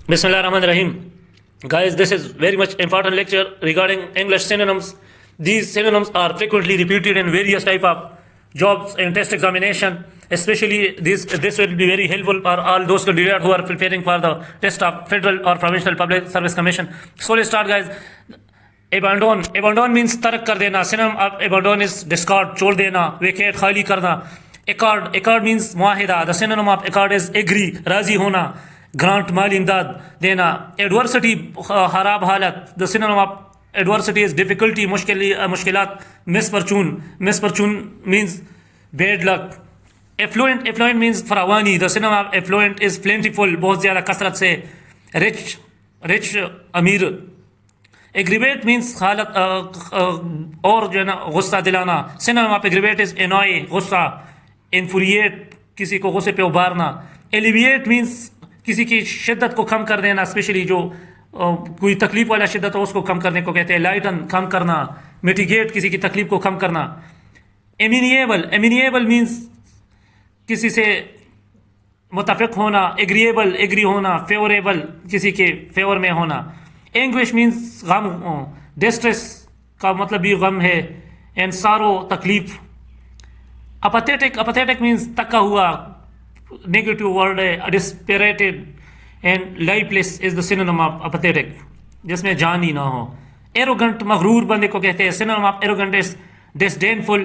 Bismillahirrahmanirrahim. Guys, this is very much important lecture regarding English synonyms. These synonyms are frequently repeated in various type of jobs and test examination. Especially this will be very helpful for all those candidates who are preparing for the test of Federal or Provincial Public Service Commission. So let's start, guys. Abandon. Abandon means tark kar dena. Synonym of abandon is discard, chhod dena, vacate, khali karna. Accord. Accord means muahida. The synonym of accord is agree, razi hona. Grant, माली इमदाद देना. Adversity खराब हालत. The synonym of adversity is difficulty, मुश्किलात. Misfortune. Misfortune means bad luck. Affluent. Affluent means फरावानी. The synonym of affluent is plentiful, बहुत ज़्यादा कसरत से. रिच. रिच अमीर. एग्रीवेट मीन्स हालत और जो है ना गुस्सा दिलाना. Synonym of aggravate is annoy, गुस्सा. इन्फ्uriate, किसी को गुस्से पे उबारना. एलिविएट मीन्स किसी की शिद्दत को कम कर देना, स्पेशली जो कोई तकलीफ वाला शिद्दत हो उसको कम करने को कहते हैं. लाइटन, कम करना. मिटिगेट, किसी की तकलीफ को कम करना. एमिनिएबल. एमिनिएबल मीन्स किसी से मुतफिक होना. एग्रीएबल, एग्री होना. फेवरेबल, किसी के फेवर में होना. एंग्विश मीन्स गम. डिस्ट्रेस का मतलब भी गम है. एंड सारो, तकलीफ. अपैथेटिक. अपैथेटिक मीन्स तका हुआ, negative word है. dispirited and lifeless is the synonym of apathetic, जिसमें जान ही ना हो. arrogant, मगरूर बंदे को कहते हैं. synonym of arrogant is disdainful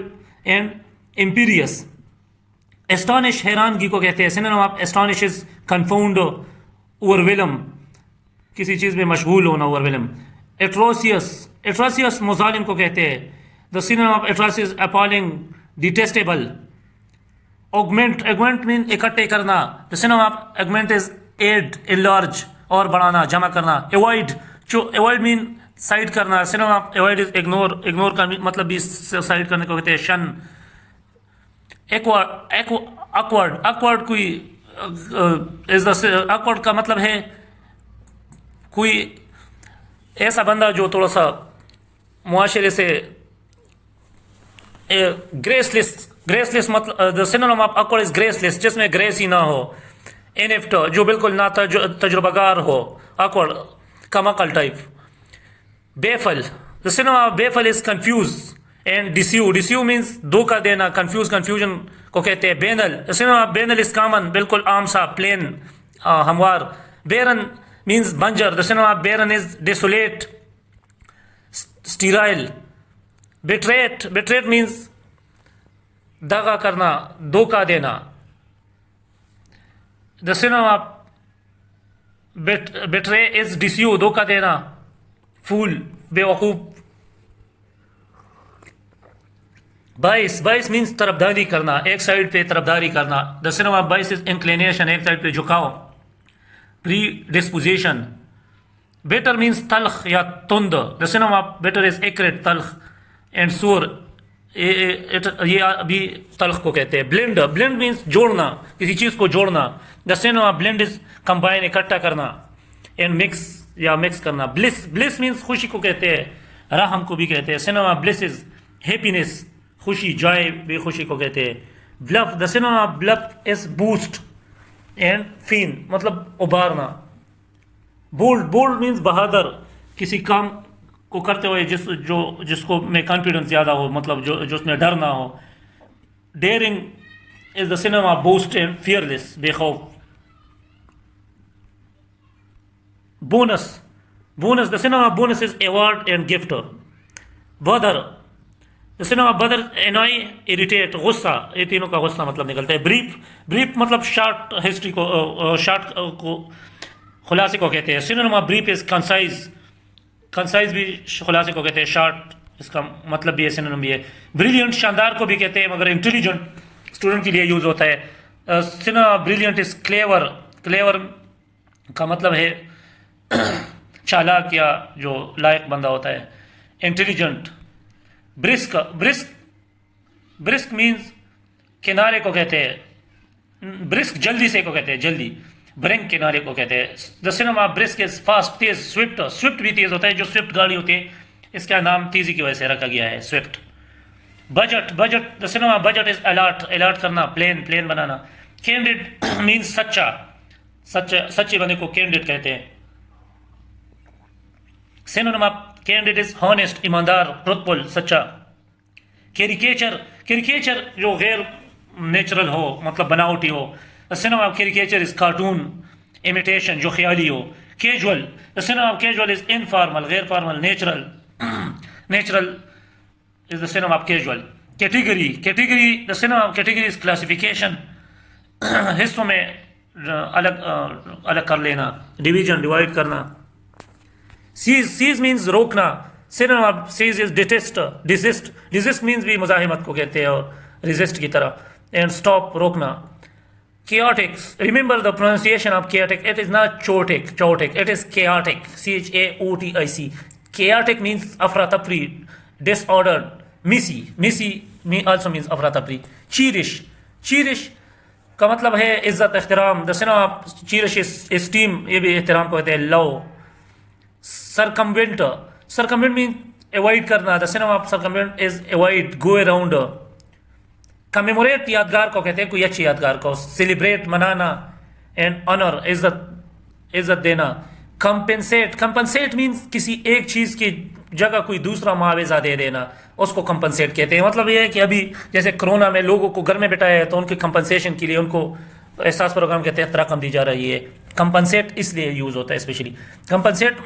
and imperious. astonish, हैरानगी को कहते हैं. synonym of astonish is confound, overwhelm, किसी चीज़ में मशगूल होना, overwhelm. atrocious. atrocious मुजालिम को कहते हैं. the synonym of atrocious is appalling, detestable. Augment. Augment means इकट्ठे करना. The synonym of augment is aid, enlarge, और बढ़ाना, जमा करना. Avoid. Avoid means साइड करना. synonym of avoid is ignore. Ignore का मतलब भी साइड करने को कहते हैं. shun. Awkward. Awkward कोई is the awkward का मतलब है कोई ऐसा बंदा जो थोड़ा सा मुआशरे से ग्रेसलेस. ग्रेसलेस मतलब the synonym of awkward is graceless, जिसमें ग्रेस ही ना हो. इनेफ्ट, जो बिल्कुल ना तजुर्बाकार हो. awkward, कमकल type. Baffle. The synonym of baffle is confuse and deceive. Deceive means धोखा देना. कंफ्यूज, कंफ्यूजन को कहते हैं. Banal. The synonym of banal is common, बिल्कुल आम सा, प्लेन, हमवार. बेरन मीन्स बंजर. The synonym of barren is desolate, sterile. Berate. Berate means दगा करना, धोखा देना. The synonym of betray is डिस्यू, धोखा देना. फूल, बेवकूफ. बाइस. बाइस मीन्स तरफदारी करना, एक साइड पे तरफदारी करना. The synonym of bias is inclination, एक साइड पे झुकाव. Predisposition. बेटर मीन्स तल्ख या तुंद. The synonym of bitter is acrid, तल्ख. एंड सूर, ये अभी तल्ख को कहते हैं. ब्लेंड. ब्लेंड मीन्स जोड़ना, किसी चीज़ को जोड़ना. The synonym of blend is combine, इकट्ठा करना. एंड मिक्स या मिक्स करना. ब्लिस. ब्लिस मीन्स खुशी को कहते हैं. राहम को भी कहते हैं. Synonym of bliss is happiness, खुशी, जॉय भी खुशी को कहते हैं. Bluff. The synonym of bluff is boast and feign, मतलब उभारना. बोल्ड. बोल्ड मीन्स बहादुर, किसी काम को करते हुए जिसको में कॉन्फिडेंस ज़्यादा हो, मतलब जो उसमें डर ना हो. Daring is the synonym of boast and fearless, बेखौफ. Bonus. Bonus. The synonym of bonus is award and gift. Bother. The synonym of bother annoy, irritate, गुस्सा. ये तीनों का गुस्सा मतलब निकलता है. ब्रीफ. ब्रीफ मतलब शॉर्ट हिस्ट्री को, शॉर्ट को खुलासे को कहते हैं. Synonym of brief is concise. Concise भी खुलासे को कहते हैं. शॉर्ट, इसका मतलब भी है, सिनोनिम भी है. ब्रिलियंट, शानदार को भी कहते हैं, मगर इंटेलिजेंट स्टूडेंट के लिए यूज होता है. Synonym of brilliant is clever. Clever का मतलब है चालाक या जो लायक बंदा होता है. Intelligent. Brisk. Brisk. Brisk means किनारे को कहते हैं. ब्रिस्क जल्दी से को कहते हैं, जल्दी. ब्रिंक, किनारे को कहते हैं. The synonym of brisk is fast, Tej. Swift. Swift भी तेज होता है, जो स्विफ्ट गाड़ी होती है इसका नाम तेजी की वजह से रखा गया है, swift. Budget. Budget. The synonym of budget is alert, alert करना, प्लेन, प्लेन बनाना. कैंडिड मीन्स सच्चा, सच्चे बंदे को कैंडिडेट कहते हैं। Synonym of candidate is honest, ईमानदार, ट्रुथफुल, सच्चा। कैरिकेचर जो गैर नेचुरल हो, मतलब बनावटी हो। Synonym of caricature is cartoon, imitation जो ख्याली हो। Casual, the synonym of casual is informal, गैर formal, natural. Natural is the synonym of casual. Category, the synonym of category is classification, हिस्सों में अलग कर लेना, डिवीजन, डिवाइड करना। सीज मीन्स रोकना, synonym of cease is desist means भी मुजाहिमत को कहते हैं और रेजिस्ट की तरह। एंड स्टॉप, रोकना। chaotic, remember the pronunciation of chaotic, it is not chaotic, it is chaotic, chaotic. Chaotic means afra-tafri, disordered, messy also means afra-tafri. Cherish का मतलब है इज्जत, एहतराम। The synonym of cherish is esteem, ये भी एहतराम को कहते हैं, लव। सरकमवेंट मीन अवॉइड करना, the synonym of circumvent is avoid, go around. Commemorate, यादगार को कहते हैं, कोई अच्छी यादगार को। सेलिब्रेट, मनाना। एंड ऑनर, इज्जत देना। कंपनसेट मीन्स किसी एक चीज़ की जगह कोई दूसरा मुआवजा दे देना, उसको कंपनसेट कहते हैं। मतलब ये है कि अभी जैसे कोरोना में लोगों को घर में बिठाया है तो उनके कंपनसेशन के लिए उनको एहसास प्रोग्राम के तहत रकम दी जा रही है। कंपनसेट इसलिए यूज़ होता है specially. Compensate,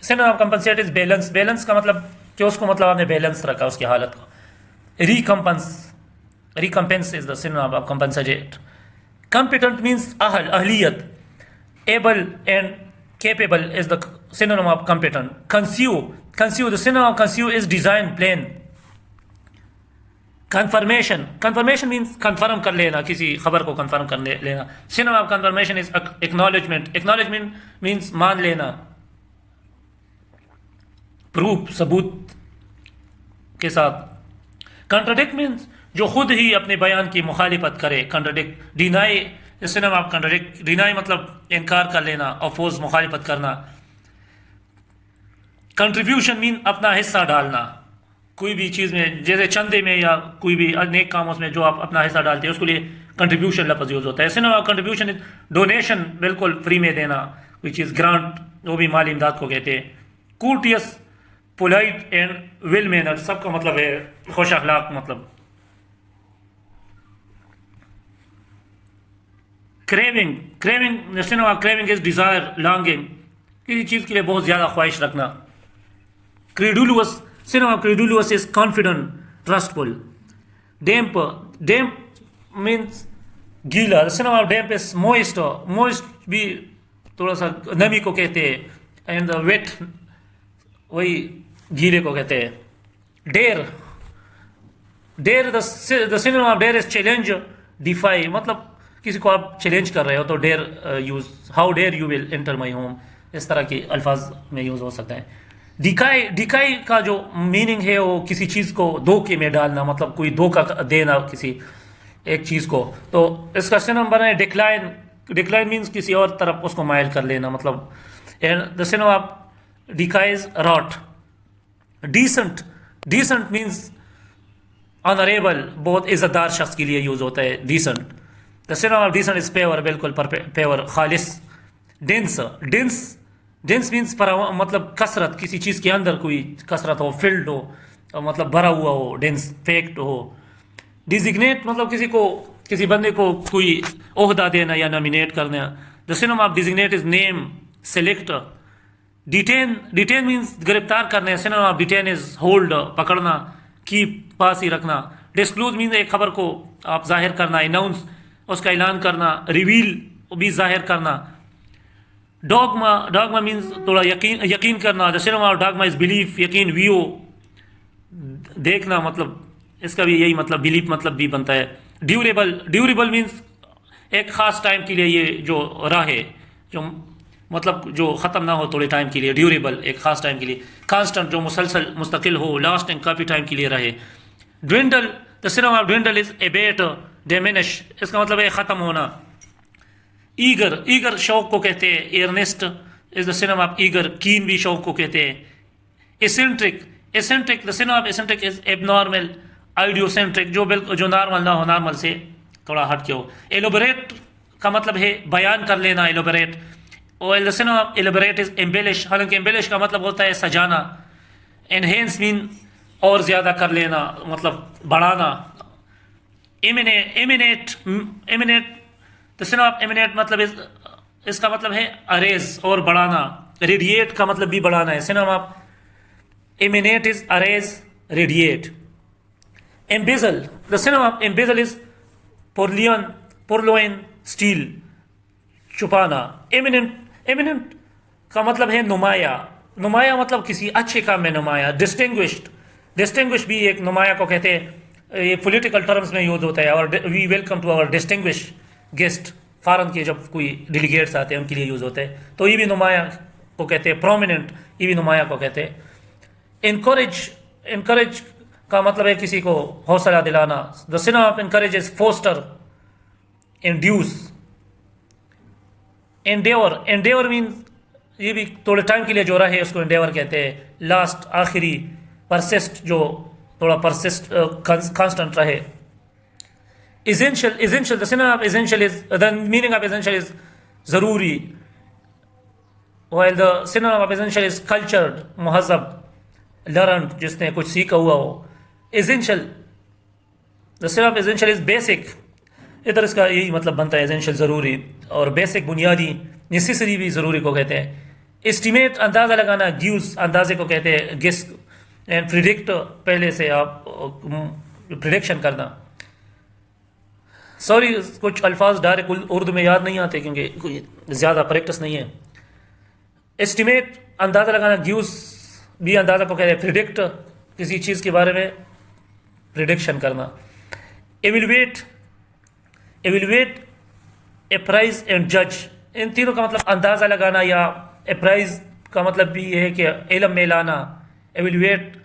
synonym of compensate is balance का मतलब कि उसको मतलब आपने बैलेंस रखा उसकी हालत को। Recompense is the synonym of compensate. Competent means अहलियत। Able and capable is the synonym of competent. Conceive, the synonym of conceive is design, plan. Confirmation means confirm कर लेना, किसी खबर को confirm कर लेना। Synonym of confirmation is acknowledgement means मान लेना। Proof, सबूत के साथ। Contradict means जो खुद ही अपने बयान की मुखालिफत करे, contradict। Deny, synonym of contradict, deny मतलब इनकार कर लेना, अपोज, मुखालिफत करना। कंट्रीब्यूशन मीन अपना हिस्सा डालना, कोई भी चीज़ में, जैसे चंदे में या कोई भी नेक कामों में जो आप अपना हिस्सा डालते हैं उसके लिए कंट्रीब्यूशन लफ्ज़ यूज़ होता है। Synonym of contribution is donation, बिल्कुल फ्री में देना कोई चीज़। ग्रांट, वो भी माली इमदाद को कहते हैं। Courteous, polite and well manner, सबका मतलब है खुश अखलाक मतलब। Craving, the synonym of craving is desire, longing, किसी चीज़ के लिए बहुत ज़्यादा ख्वाहिश रखना। Credulous, synonym of credulous is confident, trustful. Damp means गीला, the synonym of damp is moist भी थोड़ा सा नमी को कहते हैं। and the wet वही गीले को कहते हैं। dare, the synonym of dare is challenge, defy, मतलब किसी को आप चैलेंज कर रहे हो तो dare use, how dare you will enter my home, इस तरह के अल्फाज में यूज़ हो सकता है। डिकाई का जो मीनिंग है वो किसी चीज़ को धोखे में डालना, मतलब कोई धोखा देना किसी एक चीज़ को। तो इसका सिनोनिम बना है डिक्लाइन मीन्स किसी और तरफ उसको माइल कर लेना मतलब। And the synonym of decays, rot. Decent means honourable, बहुत इज्जतदार शख्स के लिए यूज़ होता है decent. The synonym of decent is pure, बिल्कुल पेवर, खालिस। डेंस मीन्स मतलब कसरत, किसी चीज़ के अंदर कोई कसरत हो, फिल्ड हो, मतलब भरा हुआ हो, डेंस, फैक्ट हो। डिजिग्नेट मतलब किसी बंदे को कोई ओहदा देना या नॉमिनेट करना। The synonym of designate is name, select. Detain means गिरफ्तार करना। Synonym of detain is hold, पकड़ना, कीप, पास ही रखना। डिस्क्लोज मीन्स एक खबर को आप जाहिर करना, अनाउंस, उसका ऐलान करना। रिवील भी जाहिर करना। डॉगमा मीन्स थोड़ा यकीन करना। The synonym of dogma is belief, यकीन। व्यू, देखना, मतलब इसका भी यही मतलब बिलीफ मतलब भी बनता है। ड्यूरेबल मीन्स एक ख़ास टाइम के लिए ये जो रहे, जो मतलब जो ख़त्म ना हो थोड़े टाइम के लिए, ड्यूरेबल एक ख़ास टाइम के लिए। कांस्टेंट जो मुसलसल मुस्तकिल हो, लास्टिंग काफ़ी टाइम के लिए रहे। Dwindle, the synonym of dwindle is Abbott, diminish, इसका मतलब है ख़त्म होना। ईगर शौक को कहते हैं। Earnest is the synonym of eager, keen भी शौक को कहते हैं। Eccentric, the synonym of eccentric is abnormal, idiosyncratic, जो नॉर्मल ना हो, नॉर्मल से थोड़ा हट के हो। एलोबरेट का मतलब है बयान कर लेना, एलोबरेट। और सिनोनिम एलोबरेट इज एम्बेलिश, हालांकि एम्बेलिश का मतलब होता है सजाना। एनहेंस मीन और ज़्यादा कर लेना, मतलब बढ़ाना। एमिनेट द सिनोनिम एमिनेट मतलब इसका मतलब है अरेज और बढ़ाना। रेडिएट का मतलब भी बढ़ाना है। Synonym emanate is arise, radiate. Embezzle, the synonym of embezzle is purloin, steal, छुपाना। eminent का मतलब है नुमाया। नुमाया मतलब किसी अच्छे काम में नुमाया। डिस्टिंग्विश भी एक नुमाया को कहते हैं, ये पॉलिटिकल टर्म्स में यूज होता है। और we welcome to our distinguish guest, foreign के जब कोई डेलीगेट्स आते हैं उनके लिए यूज होते हैं, तो ये भी नुमाया को कहते हैं। प्रोमिनेंट, ये भी नुमाया को कहते हैं। encourage का मतलब है किसी को हौसला दिलाना। The synonym of encourage is foster, induce, endeavor means ये भी थोड़े टाइम के लिए जो रहे उसको endeavor कहते हैं। लास्ट, आखिरी। persist, जो थोड़ा persist constant रहे। essential, the synonym of essential is, the meaning of essential is ज़रूरी, while the synonym of essential is cultured, मुहज़्ज़ब, लर्न, जिसने कुछ सीखा हुआ हो। Essential, the synonym of essential is basic, इधर इसका यही मतलब बनता है, एसेंशियल ज़रूरी, और बेसिक बुनियादी, नेसेसरी भी ज़रूरी को कहते हैं। एस्टिमेट अंदाज़ा लगाना, गिव्स अंदाजे को कहते हैं, गेस एंड प्रिडिक्ट पहले से आप प्रिडिक्शन करना। सॉरी कुछ अल्फाज डायरेक्ट उर्दू में याद नहीं आते क्योंकि कोई ज़्यादा प्रैक्टिस नहीं है। एस्टिमेट अंदाज़ा लगाना, गिव्स भी अंदाज़ा को कहते हैं, प्रिडिक्ट किसी चीज़ के बारे में प्रिडिक्शन करना। एवेलुएट, अप्राइज एंड जज, इन तीनों का मतलब अंदाज़ा लगाना, या अप्राइज का मतलब भी ये है कि इल्म में लाना। एवेलुएट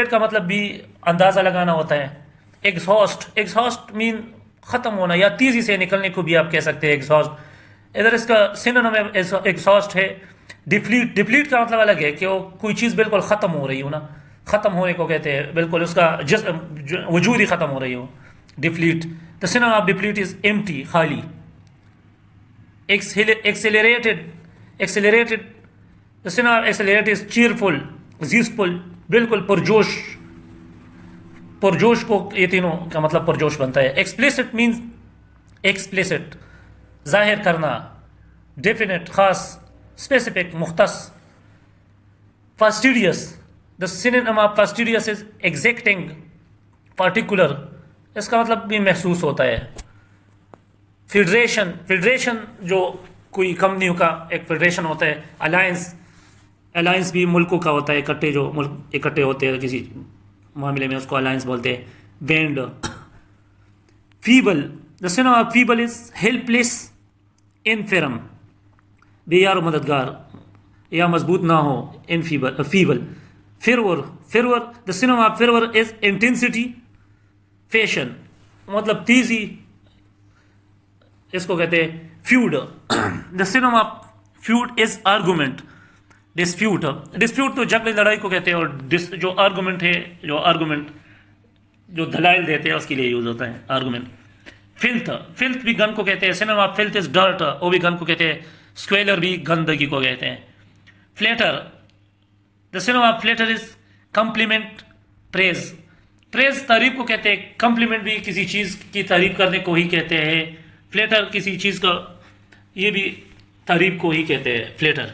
का मतलब भी अंदाज़ा लगाना होता है। एग्जॉस्ट मीन ख़त्म होना या तेज़ी से निकलने को भी आप कह सकते हैं एग्जॉस्ट। इधर इसका सिनोनिम एग्जॉस्ट है। डिप्लीट का मतलब अलग है कि वो कोई चीज़ बिल्कुल ख़त्म हो रही हो ना, ख़त्म होने को कहते हैं, बिल्कुल उसका वजूद ही ख़त्म हो रही हो, deplete. The synonym of deplete is empty, खाली। Accelerated, the synonym of accelerated is cheerful, zestful, बिल्कुल पुरजोश को ये तीनों का मतलब पुरजोश बनता है। एक्सप्लिसिट मीन्स एक्सप्लिसिट, जाहिर करना। डेफिनेट, खास। स्पेसिफिक, मुख्तस। Fastidious, the synonym of fastidious is exacting, particular, इसका मतलब भी महसूस होता है। फेडरेशन जो कोई कंपनियों का एक फेडरेशन होता है। अलायंस भी मुल्कों का होता है, इकट्ठे जो मुल्क इकट्ठे होते हैं किसी मामले में, उसको अलायंस बोलते हैं। Band. Feeble, the synonym of feeble is helpless, infirm, बेयार मददगार या मजबूत ना हो, feeble. Fervour, the synonym of fervour is intensity, passion, मतलब तेजी, इसको कहते हैं feud. The synonym of feud is argument, dispute तो जंग लड़ाई को कहते हैं, और जो आर्गुमेंट जो दलाइल देते हैं उसके लिए यूज होता है आर्गुमेंट। फिल्थ भी गन को कहते हैं। Synonym of filth is dirt, वो भी गन को कहते हैं। स्क्वेलर भी गंदगी को कहते हैं। Flatter, the synonym of flatter is compliment, praise तारीफ को कहते हैं। कम्प्लीमेंट भी किसी चीज़ की तारीफ करने को ही कहते हैं। फ्लेटर किसी चीज़ का, ये भी तारीफ को ही कहते हैं, फ्लेटर।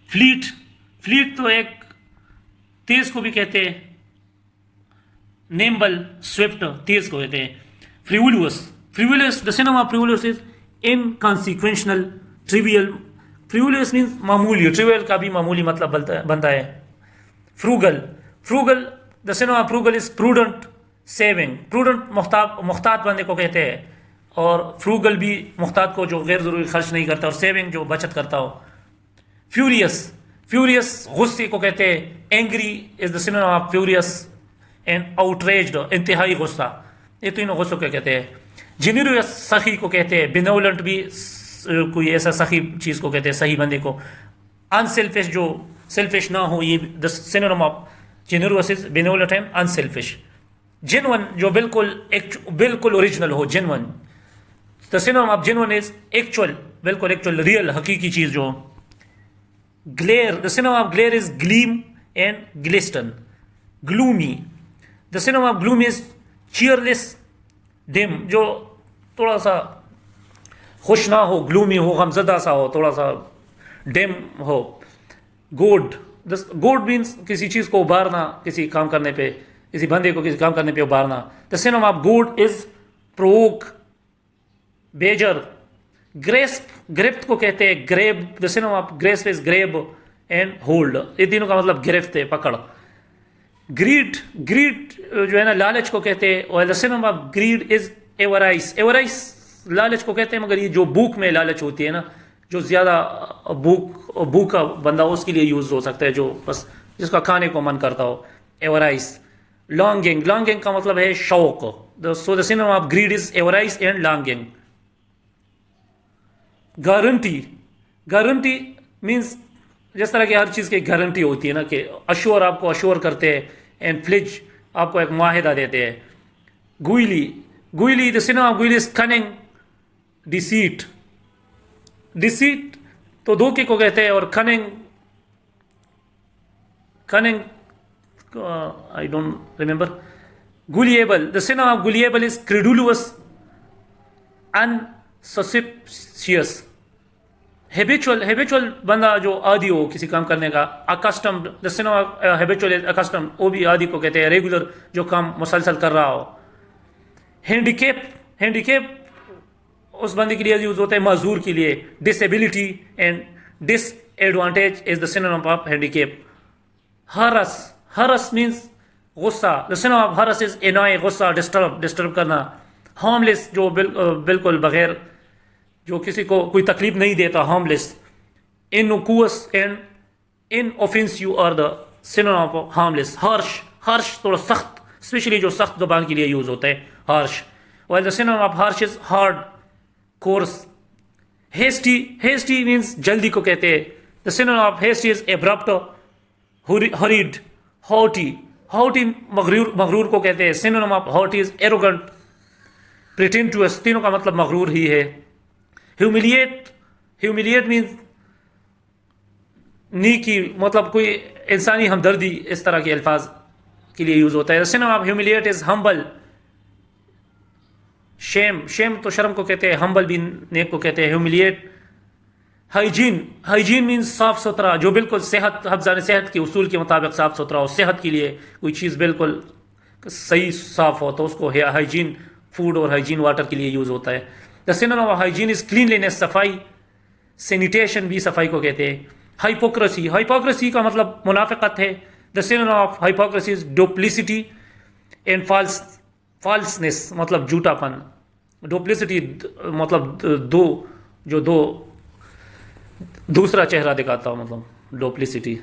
फ्लीट तो एक तेज को भी कहते हैं। नेम्बल, स्विफ्ट, तेज को कहते हैं। Frivolous, the synonym of frivolous is inconsequential, trivial. Frivolous means मामूली, ट्रिवियल का भी मामूली मतलब बनता है। Frugal, the synonym of frugal is prudent, saving. Prudent मुख्तात बनने को कहते हैं, और फ्रूगल भी मुख्तात को जो गैर ज़रूरी खर्च नहीं करता, और सेविंग जो बचत करता हो। फ्यूरियस गुस्से को कहते हैं। Angry is the synonym of furious and outraged, इंतहाई गुस्सा, ये तीनों गुस्सों को कहते हैं। जेन्युइनस सखी को कहते हैं। बेनेवोलेंट भी कोई ऐसा सखी चीज़ को कहते हैं, सही बंदे को। अनसेल्फिश, जो सेल्फिश ना हो, ये the synonym of generous is benevolent and unselfish. Genuine जो बिल्कुल ओरिजिनल हो, genuine. The synonym of genuine is actual, बिल्कुल एक्चुअल, रियल, हकीकी चीज जो। Glare, the synonym of glare is gleam and glisten. Gloomy, the synonym of gloomy is cheerless, dim, जो थोड़ा सा खुश ना हो, ग्लूमी हो, गमजदा सा हो, थोड़ा सा डिम हो। गोड, गोड मीन्स किसी चीज को उबारना, किसी काम करने पे, किसी बंदे को किसी काम करने पे उबारना। The synonym of goad is provoke, badger. Grasp, gripped को कहते हैं grab. The synonym of grasp is grab and hold, ये तीनों का मतलब गिरफ्त है, पकड़। ग्रीड, ग्रीड जो है ना लालच को कहते हैं, और the synonym of greed is avarice. Avarice लालच को कहते हैं, मगर ये जो भूख में लालच होती है ना, जो ज्यादा भूखा बंदा उसके लिए यूज हो सकता है, जो बस जिसका खाने को मन करता हो, एवराइस। लॉन्गिंग, लॉन्गिंग का मतलब है शौक। So the synonym of greed is avarice and longing. Guarantee, guarantee means जिस तरह की हर चीज़ की गारंटी होती है ना, कि अश्योर, आपको अश्योर करते हैं, एंड फ्लिज, आपको एक माहिदा देते हैं। Guile, guile, the synonym of guile is cunning, deceit. Deceit तो धोखे को कहते हैं, और cunning, cunning I don't remember. Gullible, the synonym of gullible is credulous, unsuspicious. Habitual, habitual बंदा जो आदी हो किसी काम करने का। Accustomed, the synonym of habitual is accustomed, वो भी आदी को कहते हैं, रेगुलर, जो काम मुसलसल कर रहा हो। हैंडीकेप, हैंडीकेप उस बंदे के लिए यूज होता है, मजदूर के लिए। Disability and disadvantage is the synonym of handicap. हरस, हरस मीन्स गुस्सा। द सिनोनिम ऑफ हरस इज एनॉय, गुस्सा, डिस्टर्ब, डिस्टर्ब करना। हार्मलेस, जो बिल्कुल बगैर, जो किसी को कोई तकलीफ नहीं देता, harmless. Innocuous and inoffensive are the synonym of harmless. Harsh, harsh थोड़ा सख्त, स्पेशली जो सख्त जुबान के लिए यूज होता है, harsh. While the synonym of harsh is hard, coarse. Hasty, hasty means जल्दी को कहते हैं। The synonym of hasty is abrupt, hurried. Haughty, haughty मगरूर, मगरूर को कहते हैं। Synonym of haughty is arrogant, pretentious, तीनों का मतलब मगरूर ही है। ह्यूमिलिएट, ह्यूमिलिएट मीन्स नी की, मतलब कोई इंसानी हमदर्दी, इस तरह के अल्फाज के लिए यूज होता है। Synonym of humiliate is humble. Shame, shame तो शर्म को कहते हैं, हम्बल भी नेक को कहते हैं। ह्यूमिलिएट। हाइजीन, हाइजीन मीन्स साफ सुथरा, जो बिल्कुल सेहत, हफ्जान सेहत के उसूल के मुताबिक साफ सुथरा हो। सेहत के लिए कोई चीज़ बिल्कुल सही साफ हो तो उसको हाइजीन फूड और हाइजीन वाटर के लिए यूज होता है। The synonym of hygiene is cleanliness, सफाई। सैनिटेशन भी सफाई को कहते हैं। हाइपोक्रेसी, हाइपोक्रेसी का मतलब मुनाफिकत है। The synonym of hypocrisy is duplicity and falseness, मतलब झूठापन। डुप्लिसिटी मतलब दो दूसरा चेहरा दिखाता हो, मतलब duplicity.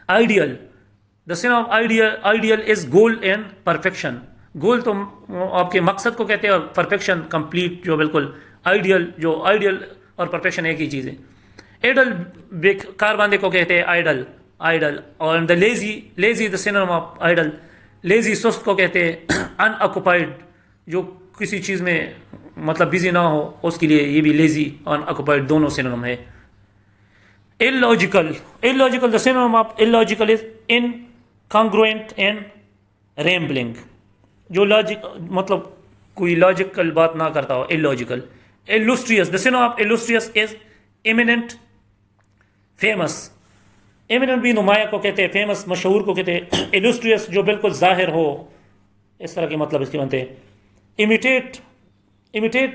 Ideal, the synonym of ideal is goal and perfection. Goal तो आपके मकसद को कहते हैं, और परफेक्शन कंप्लीट, जो बिल्कुल आइडियल, जो आइडियल और परफेक्शन एक ही चीज़ है। एडल, बेकार बंदे को कहते हैं आइडल, आइडल। और the lazy, lazy the synonym of idle, lazy सुस्त को कहते हैं। अनऑक्युपाइड, जो किसी चीज़ में मतलब बिजी ना हो, उसके लिए ये भी लेजी और अनऑक्युपाइड दोनों सिनोनिम है। Illogical, illogical, the synonym of illogical is incongruent and rambling, जो लॉजिक, मतलब कोई लॉजिकल बात ना करता हो, illogical. Illustrious, the synonym of illustrious is eminent, famous. Eminent भी नुमाया को कहते हैं, फेमस मशहूर को कहते हैं। इलुस्ट्रियस जो बिल्कुल जाहिर हो, इस तरह के मतलब इसके बनते हैं। Imitate, imitate,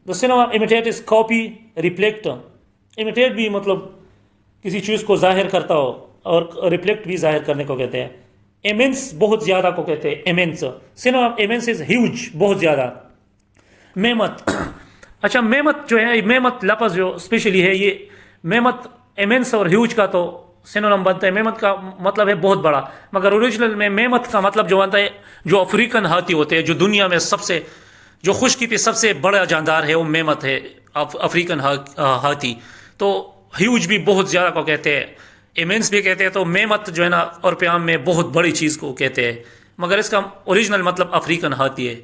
the synonym of imitate is copy, reflect. Imitate भी मतलब किसी चीज़ को जाहिर करता हो, और रिफ्लेक्ट भी जाहिर करने को कहते हैं। इमेंस, बहुत ज़्यादा को कहते हैं, immense. Synonym of immense is huge, बहुत ज़्यादा। मेमत, अच्छा मेमत जो है, मेमत लफ्ज़ जो स्पेशली है, ये मेमत इमेंस और ह्यूज का तो सिनोनिम बनता है। मेमत का मतलब है बहुत बड़ा, मगर ओरिजिनल में मेमत का मतलब जो बनता है, जो अफ्रीकन हाथी होते हैं, जो दुनिया में सबसे, जो खुशकी पे सबसे बड़ा जानदार है, वो मेमत है, अफ्रीकन हाथी। तो ह्यूज भी बहुत ज़्यादा को कहते हैं, इमेंस भी कहते हैं। तो मेमत जो है ना, और प्याम में बहुत बड़ी चीज़ को कहते हैं, मगर इसका ओरिजिनल मतलब अफ्रीकन हाथी है।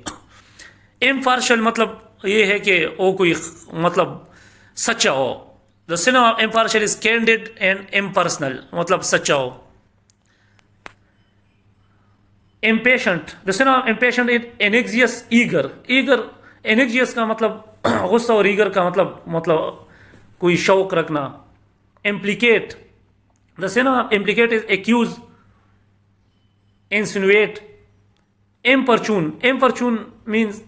इम्पार्शियल मतलब ये है कि वो कोई मतलब सच्चा हो। The synonym of impartial is candid and impersonal, मतलब सच्चा हो। Impatient, the synonym of impatient is एनेक्सियस, eager. Eager, एनेक्सियस का मतलब गुस्सा और ईगर का मतलब कोई शौक रखना। Implicate, the synonym of implicate is accuse, insinuate. Importune, importune means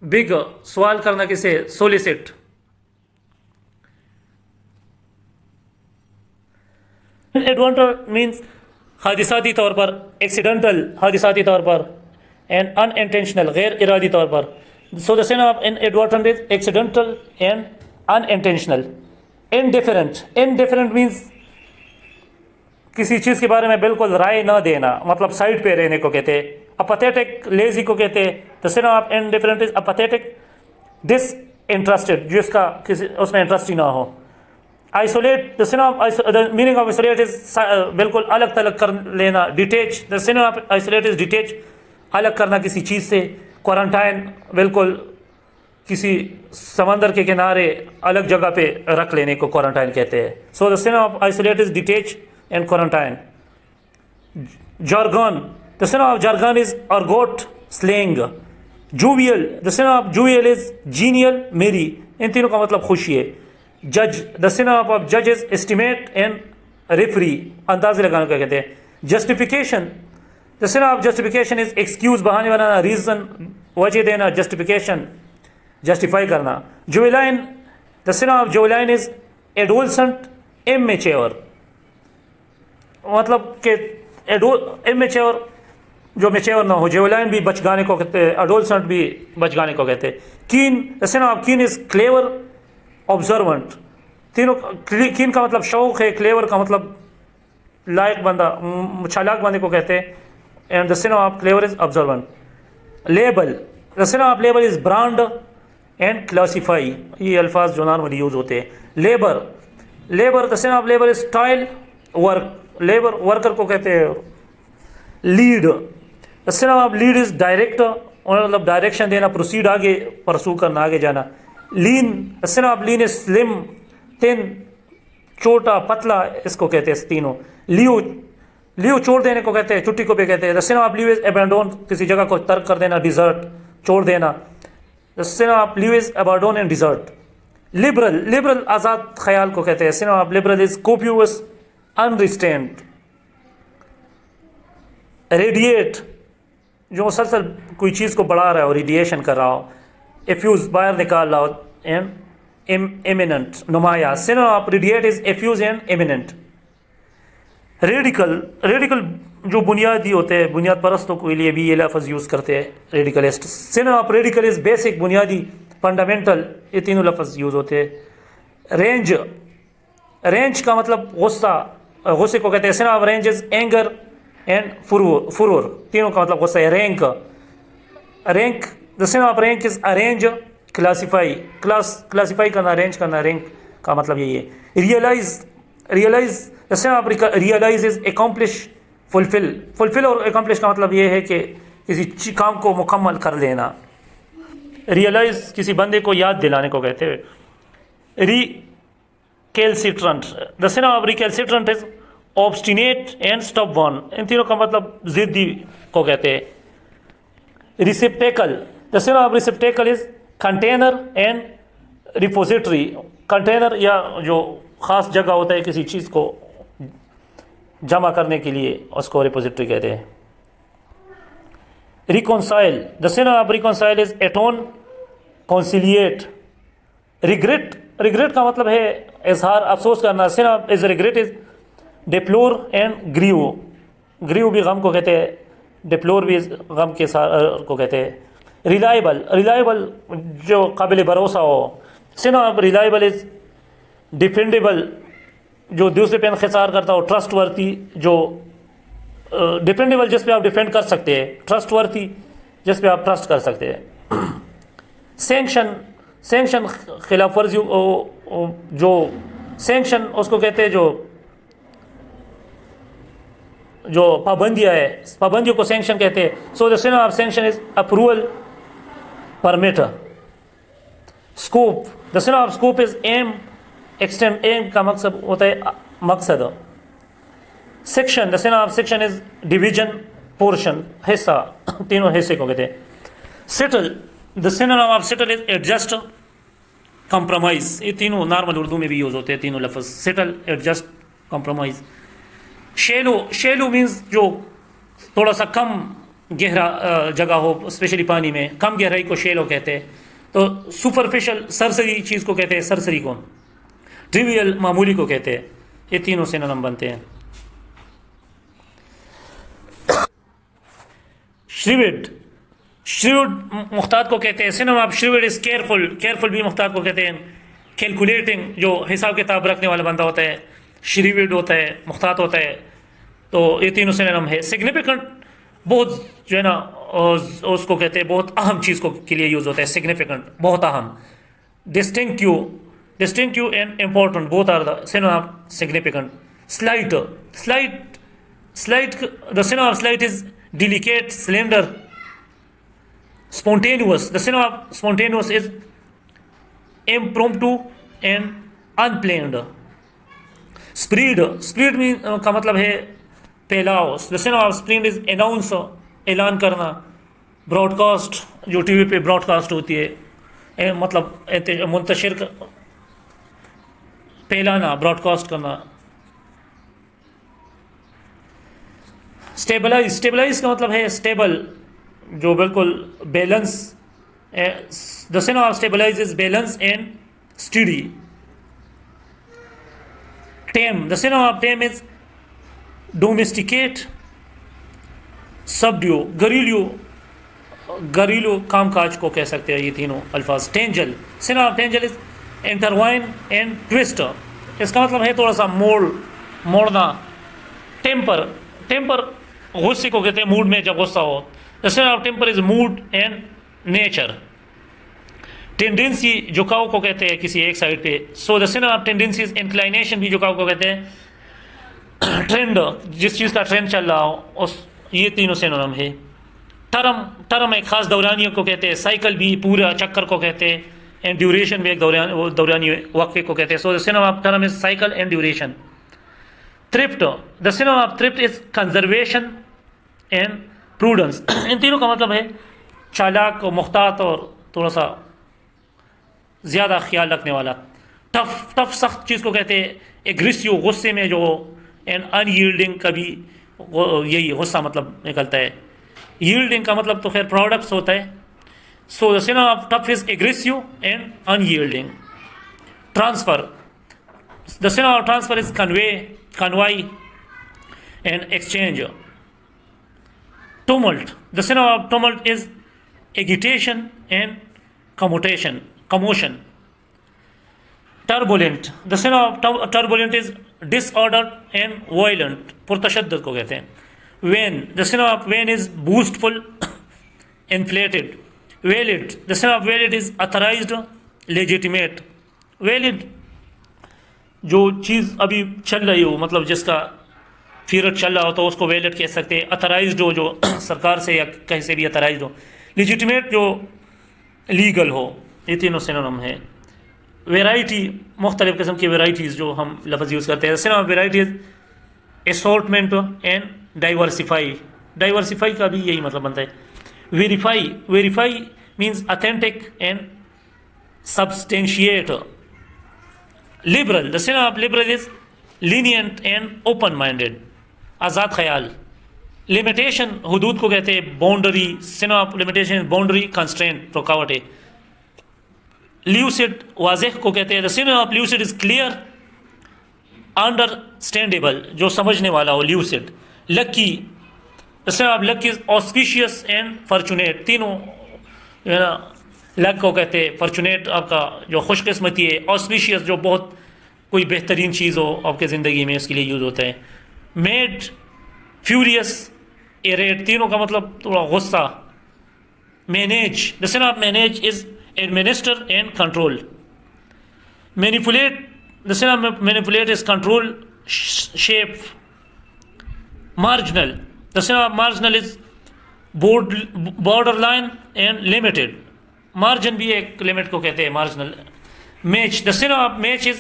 beg, सवाल करना किसे, सोलिसिट। एडवांटर मीन्स हादिसाती तौर पर, एक्सीडेंटल हादिसाती तौर पर, एंड अनइंटेंशनल गैर इरादी तौर पर। सो the synonym of inadvertent is accidental and unintentional. Indifferent, indifferent means किसी चीज़ के बारे में बिल्कुल राय ना देना, मतलब साइड पे रहने को कहते हैं। अपैथेटिक, लेजी को कहते हैं। The synonym of indifferent is apathetic, disinterested, जिसका किसी उसमें इंटरेस्ट ही ना हो। Isolate, the synonym of the meaning of isolate is बिल्कुल अलग थलग कर लेना। Detach, the synonym of isolate is detach, अलग करना किसी चीज़ से। क्वारंटाइन, बिल्कुल किसी समंदर के किनारे अलग जगह पे रख लेने को क्वारंटाइन कहते हैं। So the synonym of isolate is detach and quarantine. jargon, the synonym of jargon is argot, slang. Jovial, the synonym of jovial is genial, merry. इन तीनों का मतलब खुशी है। जज, द सिनोनिम ऑफ जज इज एस्टिमेट एंड रेफरी, अंदाजे लगाने को कहते हैं। Justification, the synonym of justification is excuse, बहाने बनाना, रीजन, वजह देना, जस्टिफिकेशन, जस्टिफाई करना। जुवेलाइन, the synonym of जुवेलाइन is adolescent, immature, मतलब कि इमेच्योर जो मेच्योर ना हो। जुवेलाइन भी बचगाने को कहते हैं, एडोलसेंट भी बचगाने को कहते हैं। कीन, द सिनोनिम ऑफ कीन इज क्लेवर, ऑब्जर्वेंट। तीनों, कीन का मतलब शौक है, क्लेवर का मतलब लायक बंदा, चालाक बंदे को कहते हैं। And the synonym of clever is observant. Label, the synonym of label is brand and classify, ये अल्फाज जो नॉर्मली यूज होते हैं। Labour, labour, the synonym of labour is toil, work, labour worker को कहते हैं। Lead, the synonym of lead is direct, मतलब direction देना, प्रोसीड, आगे परसू करना, आगे जाना। Lean, the synonym of lean is slim, thin, छोटा, पतला, इसको कहते हैं तीनों। लीव, लीव छोड़ देने को कहते हैं, छुट्टी को भी कहते हैं। The synonym of leave is abandon, किसी जगह को तर्क कर देना, डिजर्ट, छोड़ देना। The synonym of leave is abandon and desert. Liberal, liberal आज़ाद ख्याल को कहते हैं। Synonym of liberal is copious, unrestrained. Radiate, जो मुसलसल कोई चीज़ को बढ़ा रहा हो, रेडिएशन कर रहा हो। एफ्यूज, बाहर निकाल रहा हो। एंड एमिनेंट, नुमाया। Synonym of radiate is effuse and eminent. Radical, radical जो बुनियादी होते हैं, बुनियाद परस्तों के लिए भी ये लफ्ज़ यूज़ करते हैं, radicalist. Synonym of radical is basic, बुनियादी, फंडामेंटल, ये तीनों लफ्ज़ यूज़ होते हैं। रेंज, रेंज का मतलब गुस्सा, गुस्से को कहते हैं। Synonym of rage is anger and furore, furore, तीनों का मतलब गुस्सा है। Rank, rank, the synonym of rank is arrange, classify, classify करना, अरेंज करना, रैंक का मतलब यही है। Realise, realise, the synonym of realise is accomplish, fulfil, fulfil और अकम्प्लिश का मतलब ये है कि किसी काम को मुकम्मल कर देना। रियलाइज किसी बंदे को याद दिलाने को कहते हैं। Recalcitrant, the synonym of recalcitrant is obstinate and stubborn, इन तीनों का मतलब जिद्दी को कहते हैं। Receptacle, the synonym of receptacle is container and repository, container या जो ख़ास जगह होता है किसी चीज़ को जमा करने के लिए, उसको रिपोजिटरी कहते हैं। Reconcile, the synonym of reconcile is atone, conciliate. Regret, regret का मतलब है इजहार, अफसोस करना। Synonym is regret is deplore and grieve, grieve भी गम को कहते हैं, डिप्लोर भी गम के साथ को कहते हैं। रिलायबल, रिलायबल जो काबिल भरोसा हो। Synonym of reliable is defendable, जो दूसरे पे इंहिसार करता हो। ट्रस्टवर्थी, जो डिपेंडेबल जिस पे आप डिफेंड कर सकते हैं। ट्रस्टवर्थी, जिस पे आप ट्रस्ट कर सकते हैं। सैंक्शन, सैंक्शन खिलाफ वर्जी, जो सैंक्शन उसको कहते हैं जो पाबंदियाँ है, पाबंदियों को सैंक्शन कहते हैं. So the synonym of sanction is approval, permit. Scope, the synonym of scope is aim, extend. Aim का मकसद होता है मकसद. Section, the synonym of section is division, portion, हिस्सा. तीनों हिस्से को कहते हैं. Settle, the synonym of settle is adjust, compromise. ये तीनों नॉर्मल उर्दू में भी यूज होते हैं तीनों लफ्ज. Settle, adjust, compromise. Shallow, shallow means जो थोड़ा सा कम गहरा जगह हो, स्पेशली पानी में कम गहराई को शेलो कहते हैं. तो सुपरफिशियल, सरसरी चीज़ को कहते हैं सरसरी को. ट्रिवियल, मामूली को कहते हैं. ये तीनों सिनोनिम बनते हैं. श्रीविड, श्रीविड मुख्तात को कहते हैं. Synonym of shrewd is careful. Careful भी मुख्तात को कहते हैं. कैलकुलेटिंग, जो हिसाब किताब रखने वाला बंदा होता है, श्रीविड होता है, मुख्तात होता है. तो ये तीनों सिनोनिम है. सिग्निफिकेंट, बहुत जो है ना उसको कहते हैं, बहुत अहम चीज़ को के लिए यूज़ होता है. सिग्निफिकेंट, बहुत अहम. Distinctive, distinctive and important, both are the synonym of significant. Slight, slight, slight, the synonym of slight is delicate, slender. Spontaneous, the synonym of spontaneous is impromptu and unplanned. Spread, spread का मतलब है फैलाव. The synonym of spread is announce, ऐलान करना. Broadcast, जो TV पे broadcast होती है, मतलब मुंतशिर, फैलाना, ब्रॉडकास्ट करना. स्टेबलाइज, स्टेबलाइज का मतलब है स्टेबल, जो बिल्कुल balance. The synonym of stabilize is balance and study. Tame, the synonym of tame is domesticate, subdue. घरेलू, घरेलू कामकाज को कह सकते हैं ये तीनों अल्फाज. Tangle, synonym of tangle is intertwine and twist. इसका मतलब है थोड़ा सा मोड़ना. टेम्पर, टेम्पर गुस्से को कहते हैं, मूड में जब गुस्सा हो. The synonym of temper is mood and nature. Tendency, झुकाव को कहते हैं किसी एक साइड पे. So the synonym of tendency is inclination, भी झुकाव को कहते हैं. ट्रेंड, जिस चीज़ का ट्रेंड चल रहा हो, उस, ये तीनों सिनोनिम है. टर्म, टर्म एक खास दौरानियों को कहते हैं. साइकिल भी पूरा चक्कर को कहते हैं. एंड ड्यूरेशन भी एक दौरानी वक्फे को कहते हैं. So the synonym of term is cycle and duration. Thrift, the synonym of thrift is conservation and prudence. इन तीनों का मतलब है चालाक, मुख्तात और थोड़ा सा ज़्यादा ख्याल रखने वाला. टफ, टफ सख्त चीज़ को कहते हैं. एग्रेसिव, गुस्से में जो. एंड अनयील्डिंग, कभी यही गुस्सा मतलब निकलता है. यील्डिंग का मतलब तो खैर प्रोडक्ट्स होता है. So the synonym of tough is aggressive and unyielding. Transfer, the synonym of transfer is convey, convoy and exchange. Tumult, the synonym of tumult is agitation and commotion. Turbulent, the synonym of turbulent is disorder and violent, पुरतशद्दुद को कहते हैं. Vain, the synonym of vain is boastful, inflated. Valid, the synonym of valid is authorized, legitimate. Valid, जो चीज़ अभी चल रही हो, मतलब जिसका पीरियड चल रहा हो, तो उसको वैलिड कह सकते हैं. अथराइज्ड हो, जो सरकार से या कहीं से भी अथराइज्ड हो. लेजिटिमेट, जो लीगल हो. ये तीनों सिनोनिम है. वेराइटी, मुख्तलिफ किस्म की वेराइटीज़ जो हम लफ्ज़ यूज़ करते हैं. Synonym varieties assortment and diversify. Diversify का भी यही मतलब बनता है. Verify, verify means authentic and substantiate. Liberal, the synonym of liberal is lenient and open minded, आज़ाद ख्याल. लिमिटेशन, हदूद को कहते हैं. Boundary, synonym of limitation boundary, constraint, रुकावट है. ल्यूसिड, वाज़ेह को कहते हैं. The synonym of lucid is clear, understandable, जो समझने वाला हो. Lucid. Lucky, the synonym of lucky is auspicious and fortunate. तीनों जो है ना लक को कहते हैं. फॉर्चुनेट आपका जो खुशकिस्मती है. ऑस्पिशियस, जो बहुत कोई बेहतरीन चीज़ हो आपके ज़िंदगी में, उसके लिए यूज़ होता है. मेड, फ्यूरियस, इरेट, तीनों का मतलब थोड़ा गुस्सा. Manage, the synonym of manage is administer and control. Manipulate, the synonym of manipulate is control, shape, marginal. The synonym of marginal is borderline and limited. Margin भी एक लिमिट को कहते हैं marginal. Match. The synonym of match is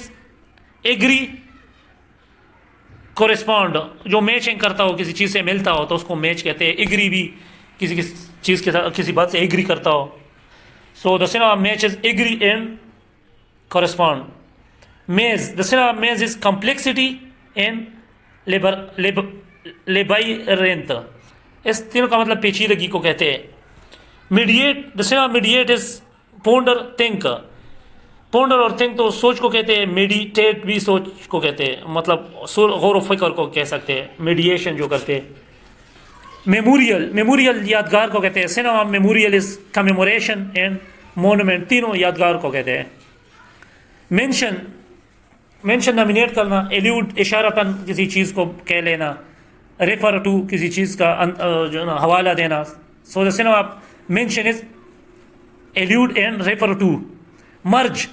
agree, correspond. जो matching करता हो, किसी चीज़ से मिलता हो तो उसको मैच कहते हैं. एग्री भी किसी चीज़ के साथ, किसी बात से एग्री करता हो. So the synonym of match is agree and correspond. Maze. The synonym of maze is complexity and labyrinth. इस तीनों का मतलब पेचीदगी को कहते हैं. Mediate. The synonym of mediate is ponder, think. Ponder और think तो सोच को कहते हैं. Meditate भी सोच को कहते हैं, मतलब गौर व फिक्र को कह सकते हैं. Mediation जो करते हैं. Memorial. Memorial यादगार को कहते हैं. Synonym of memorial is commemoration and monument. तीनों यादगार को कहते हैं. Mention. मेंशन नॉमिनेट करना. एल्यूड इशारतन किसी चीज़ को कह लेना. रेफर टू किसी चीज़ का जो ना हवाला देना. So the synonym of mention is allude and refer to. Merge.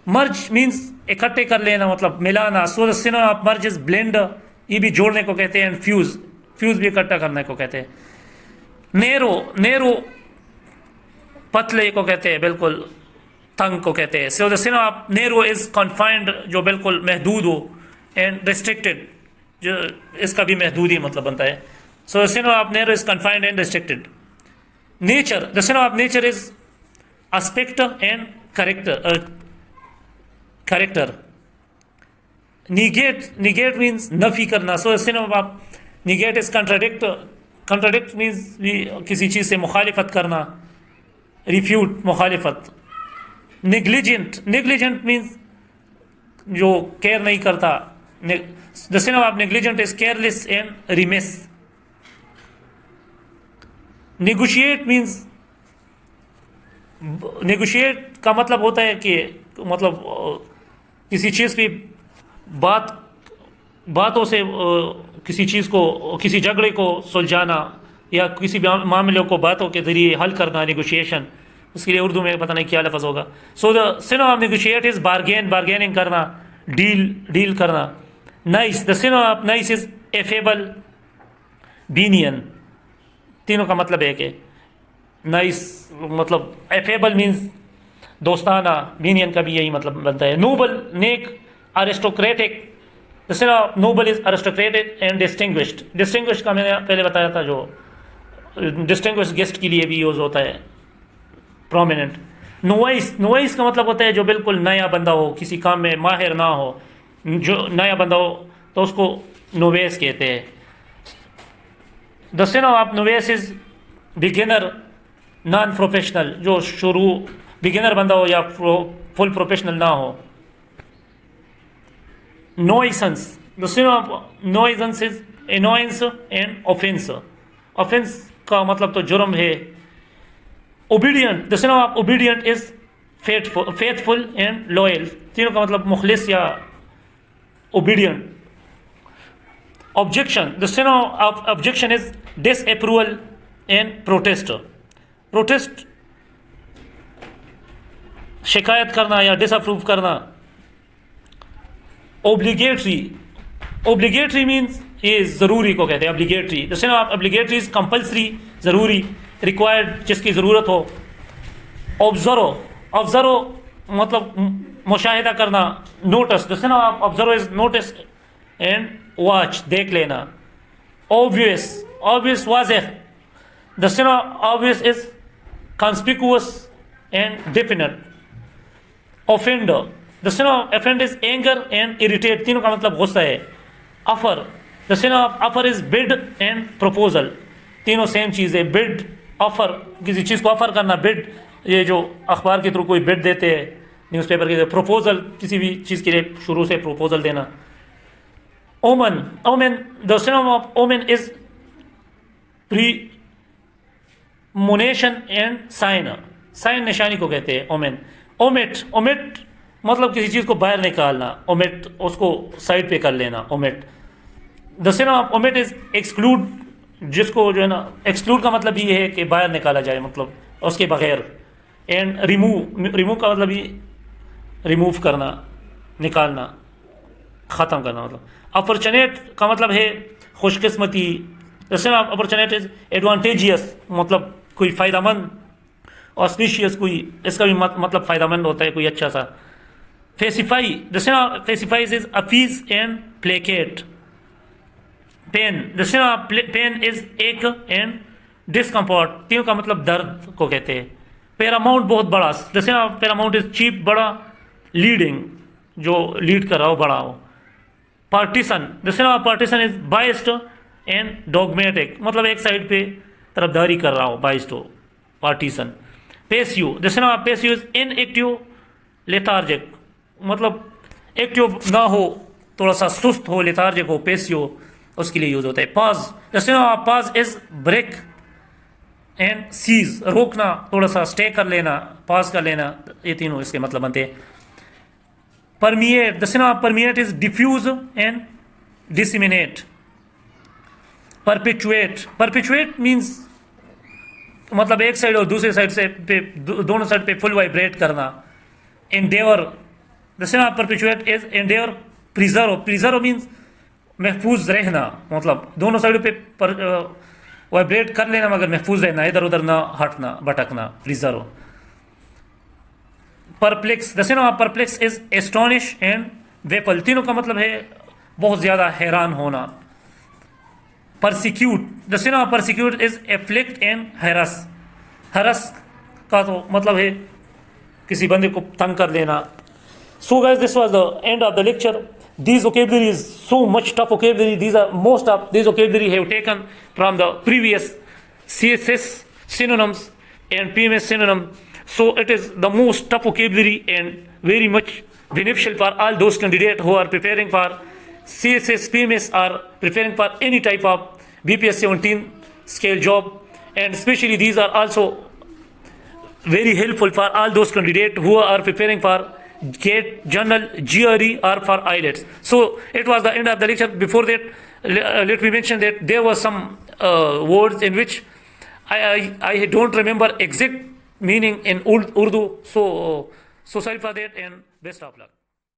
Merge means इकट्ठे कर लेना, मतलब मिलाना. So the synonym of merge is blend. ये भी जोड़ने को कहते हैं. And fuse. फ्यूज भी इकट्ठा करने को कहते हैं. नेरो. नेरो पतले को कहते हैं, बिल्कुल तंग को कहते हैं. So the synonym of narrow is confined, जो बिल्कुल महदूद हो. एंड रिस्ट्रिक्टेड, जो इसका भी महदूद ही मतलब बनता है. So the synonym of narrow is confined and restricted. Nature. The synonym of nature is aspect and character. Character. Negate. Negate means नफी करना. So the synonym of negate is contradict. Contradict means भी किसी चीज़ से मुखालिफत करना. Refute, मुखालिफत. Negligent. Negligent means जो केयर नहीं करता. The synonym of negligent is careless and remiss. Negotiate means, negotiate का मतलब होता है कि मतलब किसी चीज़ की बातों से किसी चीज़ को, किसी झगड़े को सुलझाना या किसी मामले को बातों के जरिए हल करना. नेगोशिएशन. उसके लिए उर्दू में पता नहीं क्या लफ्ज़ होगा. So the synonym of negotiate is bargain. Bargaining करना. डील. डील करना. Nice. The synonym of nice is affable, benign. तीनों का मतलब है कि नाइस मतलब एफेबल मीन्स दोस्ताना. बीनियन का भी यही मतलब बनता है. नोबल, नेक. Aristocratic. The synonym of noble is aristocratic and distinguished. Distinguished का मैंने पहले बताया था, जो डिस्टिंग्विश्ड गेस्ट के लिए भी यूज़ होता है. प्रोमिनेंट. नोवाइस. नोवाइस का मतलब होता है जो बिल्कुल नया बंदा हो, किसी काम में माहिर ना हो. जो नया बंदा हो तो उसको नोवेस कहते हैं. The synonym of novice is beginner, non professional. जो शुरू बिगिनर बंदा हो या फुल प्रोफेशनल ना हो. Nuisance. The synonym of nuisance is annoyance and offence. Offence का मतलब तो जुर्म है. Obedient. The synonym of obedient is faithful and loyal. तीनों का मतलब मुखलिस या obedient. Objection. The synonym of objection is disapproval and protest. Protest शिकायत करना या डिसअप्रूव करना. ओब्लिगेटरी. ओब्लिगेटरी मीन्स ये ज़रूरी को कहते हैं. Obligatory. The synonym of obligatory is compulsory, ज़रूरी. रिक्वायर्ड, जिसकी ज़रूरत हो. ऑब्जर्व. ऑब्जर्व मतलब मुशाहिदा करना. Notice. The synonym of observe is notice and watch, देख लेना. ऑब्वियस. ऑब्वियस वाज़ेह. The synonym of obvious is conspicuous and definite. Offender. The synonym of offend is anger and irritate. तीनों का मतलब गुस्सा है. Offer. The synonym of offer is bid and proposal. तीनों same चीज़ है. बिड, ऑफर, किसी चीज़ को ऑफर करना. बिड ये जो अखबार के थ्रू कोई बिड देते हैं, न्यूज़पेपर के. प्रपोजल किसी भी चीज़ के लिए शुरू से प्रपोजल देना. Omen. Omen. The synonym of omen is premonition and sign. Sign निशानी को कहते हैं ओमेन. ओमिट. ओमिट मतलब किसी चीज़ को बाहर निकालना. ओमिट उसको साइड पे कर लेना. Omit. The synonym of omit is exclude, जिसको जो है ना एक्सक्लूड का मतलब ये है कि बाहर निकाला जाए, मतलब उसके बगैर. And remove. रिमूव का मतलब ये रिमूव करना, निकालना, ख़त्म करना. मतलब अपॉर्चुनेट का मतलब है खुशकिस्मती, the seven of opportunities advantageous मतलब कोई फ़ायदामंद, ऑस्पिशियस कोई इसका भी मतलब फ़ायदामंद होता है कोई अच्छा सा। Pacify, the seven of pacifies is appease and placate. Pain, the seven of pain is ache and discomfort, तीनों का मतलब दर्द को कहते हैं। पैरामाउंट बहुत बड़ा, the seven of paramount is cheap बड़ा, लीडिंग जो लीड कर रहा हो बड़ा हो। Partition, the seven of partition is biased and dogmatic मतलब एक साइड पे तरफदारी कर रहा हो, बाइस्ड हो partition. Passive, the seven of passive is inactive lethargic मतलब एक्टिव ना हो, थोड़ा सा सुस्त हो, लेथार्जिक हो, पेसिव उसके लिए यूज होता है। Pause, the seven of pause is break and cease रोकना, थोड़ा सा स्टे कर लेना, पॉज कर लेना, ये तीनों इसके मतलब बनते हैं। Permeate, the seven of permeate is diffuse and disseminate. Perpetuate, perpetuate means मतलब एक साइड और दूसरे साइड से पे दोनों साइड पे फुल वाइब्रेट करना। Endeavour, the seven of perpetuate is endeavour preserve, preserve means महफूज रहना मतलब दोनों साइड पे वाइब्रेट कर लेना मगर महफूज रहना, इधर उधर ना हटना भटकना, preserve. Perplex, the seven of perplex is astonish and baffle, तीनों का मतलब है बहुत ज्यादा हैरान होना। Persecute, the seven of persecute is afflict and harass, harass का तो मतलब है किसी बंदे को तंग कर लेना। So guys, this was the end of the lecture. These vocabulary is so much tough vocabulary. Most of these vocabulary have taken from the previous CSS synonyms and PMS synonym. So it is the most tough vocabulary and very much beneficial for all those candidates who are preparing for CSS, PMS or preparing for any type of BPS 17 scale job. And especially these are also very helpful for all those candidates who are preparing for GATE, Journal, GRE or for IELTS. So it was the end of the lecture. Before that, let me mention that there were some words in which I don't remember exact meaning in Urdu. So sorry for that and best of luck.